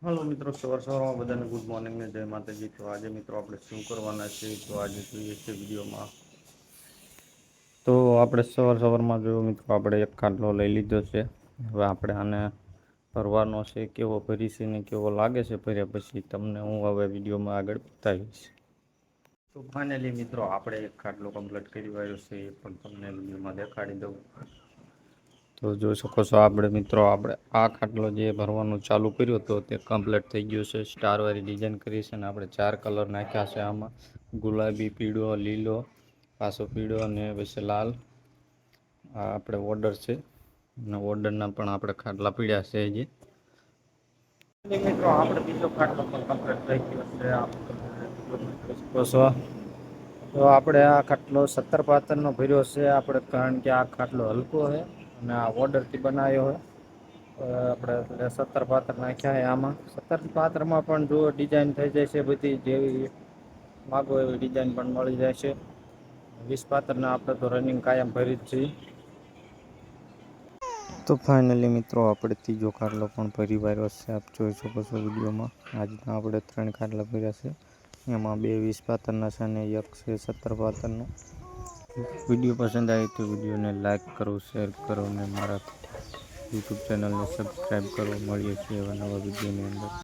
Hello મિત્રો, સવારમાં બધાને ગુડ મોર્નિંગ ને જય માતાજી. તો આજે મિત્રો આપણે શું કરવાના છે તો આજે જોઈએ છે વિડીયોમાં. તો આપણે સવારમાં જોયું મિત્રો, આપણે એક ખાટલો લઈ લીધો છે. હવે આપણે આને ભરવાનો છે, કેવો ભરી છે ને કેવો લાગે છે ભર્યા પછી તમને હું હવે વિડીયોમાં આગળ બતાવીશ. તો ફાઇનલી મિત્રો, આપણે એક ખાટલો કમ્પ્લીટ કરી વાળ્યો છે એ પણ તમને વિડીયોમાં દેખાડી દઉં. તો જોઈ શકો છો આપણે આ ખાટલો જે ભરવાનું ચાલુ કર્યું હતો તે કમ્પ્લીટ થઈ ગયું છે. સ્ટારવાળી ડિઝાઇન કરી છે અને આપણે 4 કલર નાખ્યા છે આમાં: ગુલાબી, પીળો, લીલો, પાછો પીળો અને પછી લાલ. આ આપણે ઓર્ડર છે અને ઓર્ડરના પણ આપણે ખાટલા પીડ્યા છે હજી. મિત્રો, આપણે બીજો ખાટલો પણ કમ્પ્લીટ થઈ ગયો છે. તો આપણે આ ખાટલો 17 પાતરનો ભર્યો છે આપણે, કારણ કે આ ખાટલો હલકો છે અને આ ઓર્ડરથી બનાવ્યો હોય. આપણે 17 પાત્ર નાખ્યા આમાં. 17 પાત્રમાં પણ જો ડિઝાઇન થઈ જાય છે, બધી જેવી માગો એવી ડિઝાઇન પણ મળી જાય છે. 20 પાત્રના આપણે તો રનિંગ કાયમ ભરી જ છીએ. તો ફાઇનલી મિત્રો, આપણે ત્રીજો ખાટલો પણ ભરી વાળ્યો છે. આપ જોઈ શકો છો વિડીયોમાં. આજના આપણે 3 ખાટલા ભર્યા છે. એમાં 2 20 પાત્રના છે અને એક છે 17 પાત્રનો. વિડીયો પસંદ આવે તો વિડીયોને લાઈક કરો, શેર કરો અને મારા યુટ્યુબ ચેનલને સબસ્ક્રાઈબ કરો. મળીએ છીએ એવા નવા વિડીયોની અંદર.